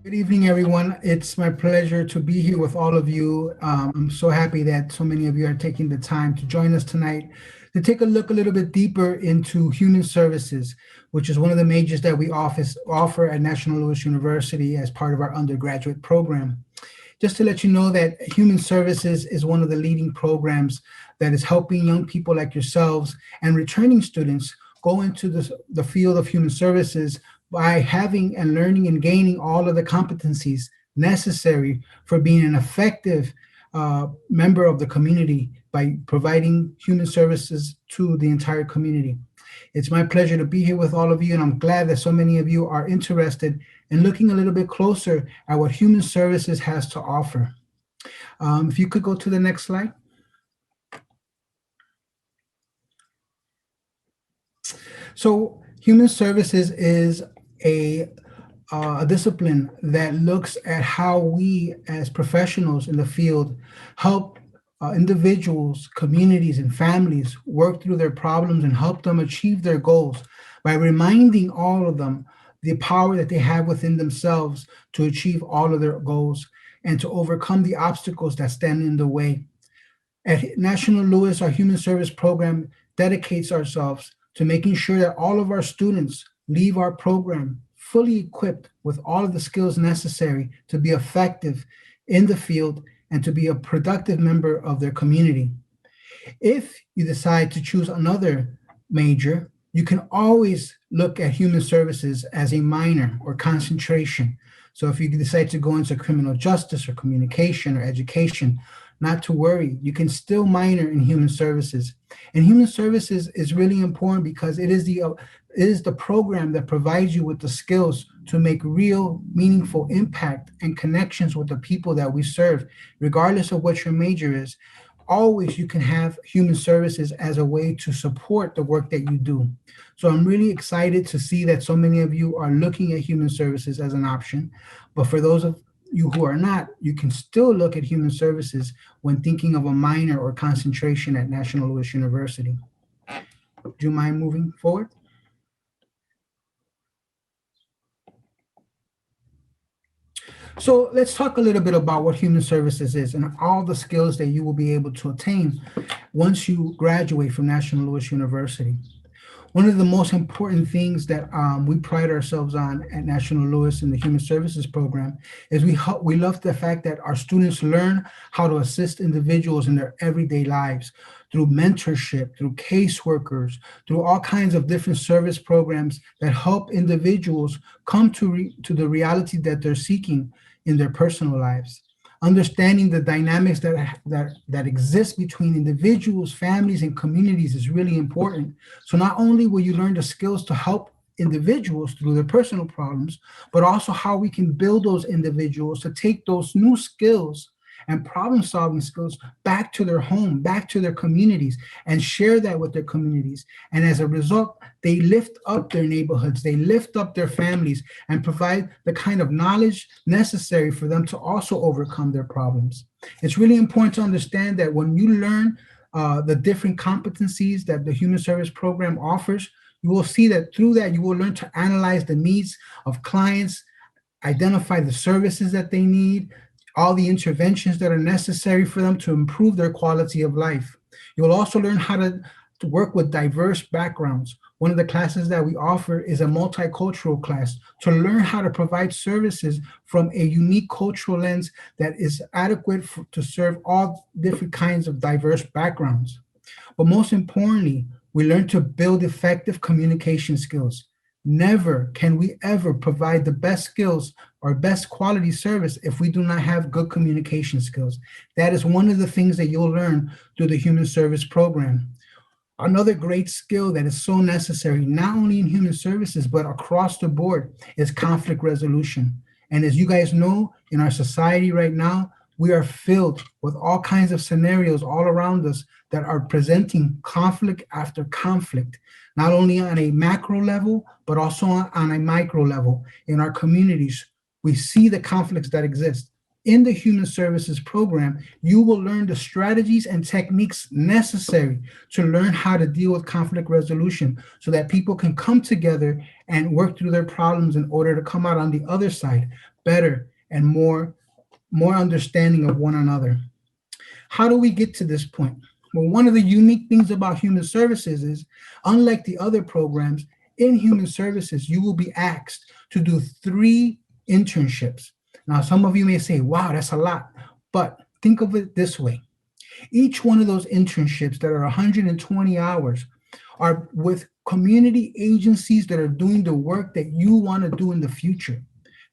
Good evening, everyone. It's my pleasure to be here with all of you. I'm so happy that so many of you are taking the time to join us tonight to take a look a little bit deeper into human services, which is one of the majors that we offer at National Louis University as part of our undergraduate program. Just to let you know that Human Services is one of the leading programs that is helping young people like yourselves and returning students go into the field of human services by having and learning and gaining all of the competencies necessary for being an effective member of the community by providing human services to the entire community. It's my pleasure to be here with all of you, and I'm glad that so many of you are interested in looking a little bit closer at what human services has to offer. If you could go to the next slide. So, human services is a discipline that looks at how we as professionals in the field help individuals, communities, and families work through their problems and help them achieve their goals by reminding all of them the power that they have within themselves to achieve all of their goals and to overcome the obstacles that stand in the way. At National Louis, our human service program dedicates ourselves to making sure that all of our students leave our program fully equipped with all of the skills necessary to be effective in the field and to be a productive member of their community. If you decide to choose another major, you can always look at human services as a minor or concentration. So if you decide to go into criminal justice or communication or education, not to worry, you can still minor in human services. And human services is really important because it is the program that provides you with the skills to make real, meaningful impact and connections with the people that we serve, regardless of what your major is. Always you can have human services as a way to support the work that you do. So I'm really excited to see that so many of you are looking at human services as an option. But for those of you who are not, you can still look at human services when thinking of a minor or concentration at National Louis University. Do you mind moving forward? So let's talk a little bit about what human services is and all the skills that you will be able to attain once you graduate from National Louis University. One of the most important things that we pride ourselves on at National Louis in the Human Services Program is we love the fact that our students learn how to assist individuals in their everyday lives through mentorship, through caseworkers, through all kinds of different service programs that help individuals come to the reality that they're seeking in their personal lives. Understanding the dynamics that exist between individuals, families, and communities is really important. So not only will you learn the skills to help individuals through their personal problems, but also how we can build those individuals to take those new skills and problem solving skills back to their home, back to their communities, and share that with their communities. And as a result, they lift up their neighborhoods, they lift up their families, and provide the kind of knowledge necessary for them to also overcome their problems. It's really important to understand that when you learn the different competencies that the Human Service Program offers, you will see that through that, you will learn to analyze the needs of clients, identify the services that they need, all the interventions that are necessary for them to improve their quality of life. You will also learn how to work with diverse backgrounds. One of the classes that we offer is a multicultural class to learn how to provide services from a unique cultural lens that is adequate to serve all different kinds of diverse backgrounds. But most importantly, we learn to build effective communication skills. Never can we ever provide the best skills or best quality service if we do not have good communication skills. That is one of the things that you'll learn through the Human Service Program. Another great skill that is so necessary, not only in human services, but across the board, is conflict resolution. And as you guys know, in our society right now, we are filled with all kinds of scenarios all around us that are presenting conflict after conflict, not only on a macro level, but also on a micro level. In our communities, we see the conflicts that exist. In the Human Services program, you will learn the strategies and techniques necessary to learn how to deal with conflict resolution so that people can come together and work through their problems in order to come out on the other side better and more understanding of one another. How do we get to this point? Well, one of the unique things about Human Services is, unlike the other programs, in Human Services, you will be asked to do 3 internships. Now, some of you may say, wow, that's a lot, but think of it this way. Each one of those internships that are 120 hours are with community agencies that are doing the work that you want to do in the future.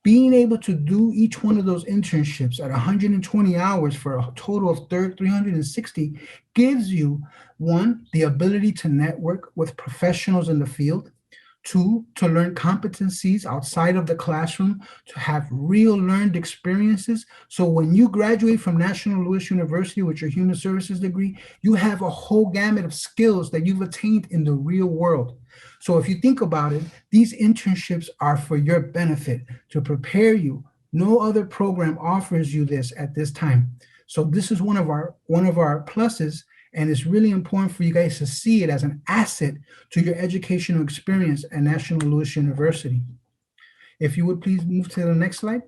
Being able to do each one of those internships at 120 hours for a total of 360 gives you, 1, the ability to network with professionals in the field, 2, to learn competencies outside of the classroom, to have real learned experiences. So when you graduate from National Louis University with your Human Services degree, you have a whole gamut of skills that you've attained in the real world. So if you think about it, these internships are for your benefit, to prepare you. No other program offers you this at this time. So this is one of our pluses, and it's really important for you guys to see it as an asset to your educational experience at National Louis University. If you would please move to the next slide.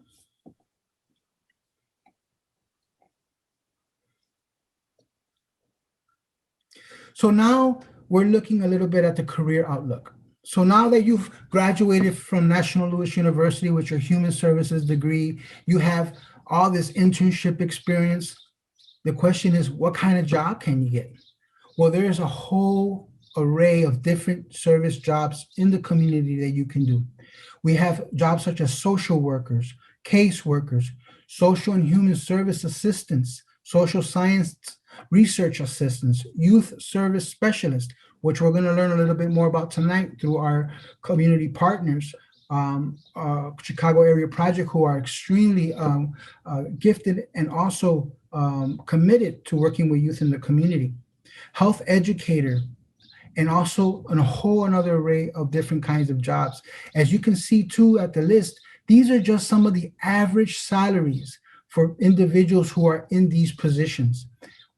So now we're looking a little bit at the career outlook. So now that you've graduated from National Louis University with your Human Services degree, you have all this internship experience. The question is, what kind of job can you get? Well, there's a whole array of different service jobs in the community that you can do. We have jobs such as social workers, case workers, social and human service assistants, social science research assistants, youth service specialists, which we're going to learn a little bit more about tonight through our community partners, Chicago Area Project, who are extremely gifted and also committed to working with youth in the community. Health educator, and also a whole another array of different kinds of jobs. As you can see too at the list, these are just some of the average salaries for individuals who are in these positions.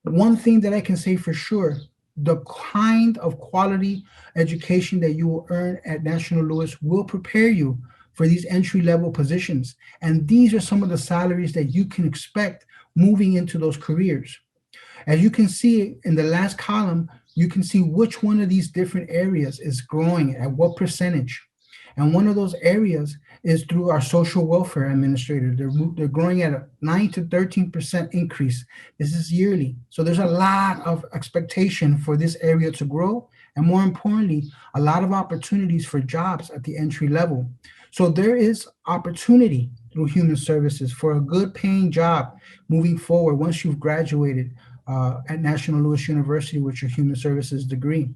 One thing that I can say for sure, the kind of quality education that you will earn at National Louis will prepare you for these entry-level positions. And these are some of the salaries that you can expect moving into those careers. As you can see in the last column, you can see which one of these different areas is growing at what percentage. And one of those areas is through our social welfare administrator. They're growing at a 9 to 13% increase. This is yearly. So there's a lot of expectation for this area to grow. And more importantly, a lot of opportunities for jobs at the entry level. So there is opportunity through Human Services for a good paying job moving forward once you've graduated at National Louis University with your Human Services degree.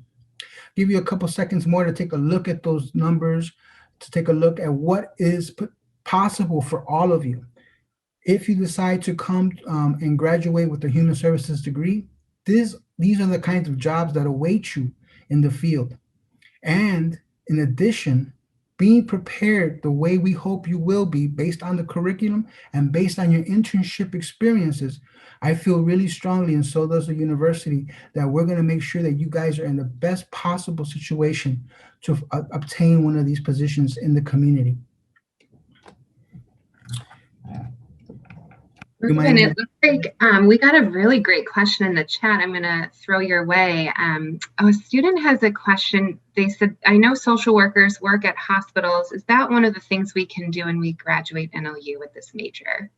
Give you a couple seconds more to take a look at those numbers, to take a look at what is possible for all of you. If you decide to come and graduate with a Human Services degree, these are the kinds of jobs that await you in the field. And in addition, being prepared the way we hope you will be based on the curriculum and based on your internship experiences, I feel really strongly, and so does the university, that we're going to make sure that you guys are in the best possible situation to obtain one of these positions in the community. And it looks like we got a really great question in the chat. I'm going to throw your way. A student has a question. They said, I know social workers work at hospitals. Is that one of the things we can do when we graduate NLU with this major?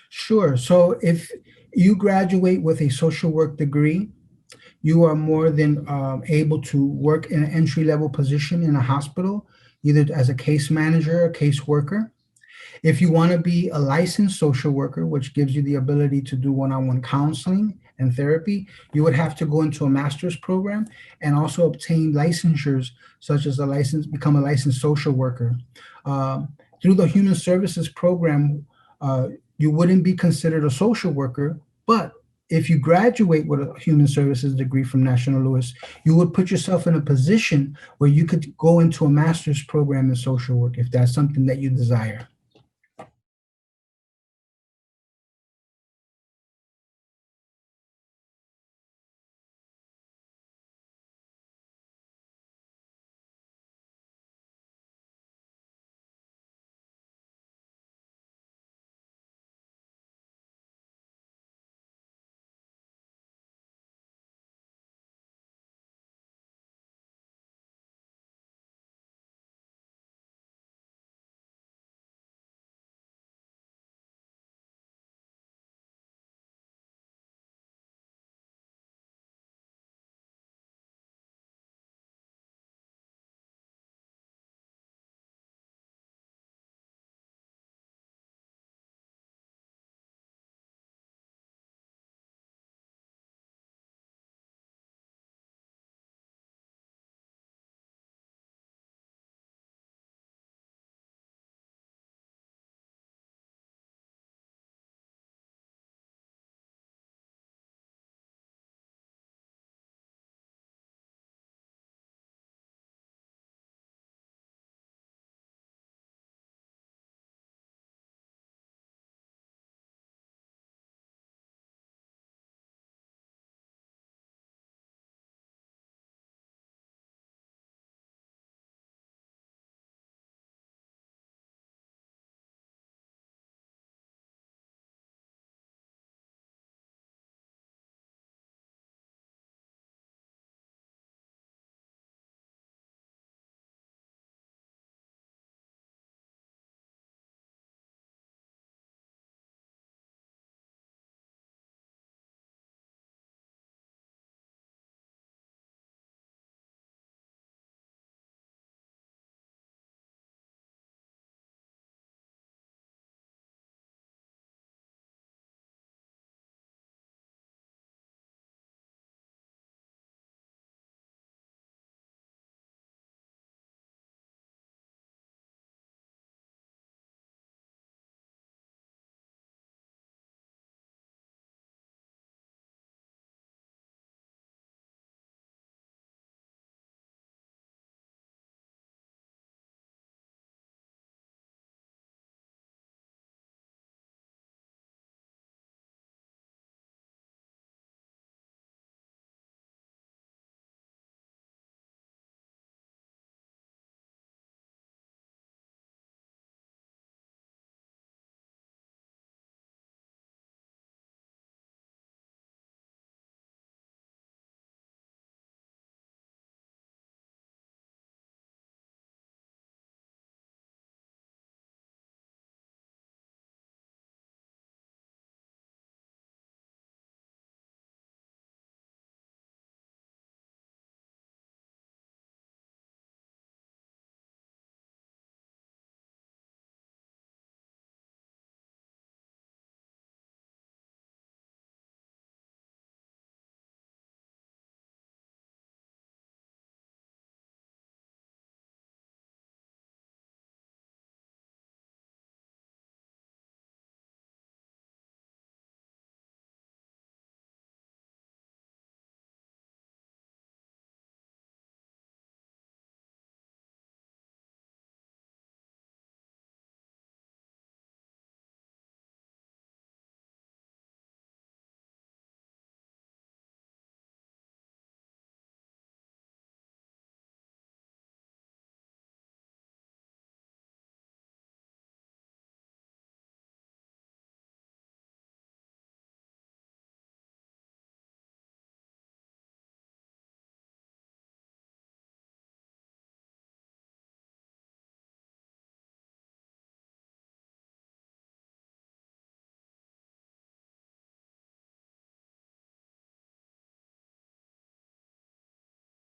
Sure. So if you graduate with a social work degree, you are more than able to work in an entry-level position in a hospital, either as a case manager or case worker. If you want to be a licensed social worker, which gives you the ability to do one-on-one counseling and therapy, you would have to go into a master's program and also obtain licensures such as become a licensed social worker. Through the Human Services program, you wouldn't be considered a social worker, but if you graduate with a Human Services degree from National Louis, you would put yourself in a position where you could go into a master's program in social work if that's something that you desire.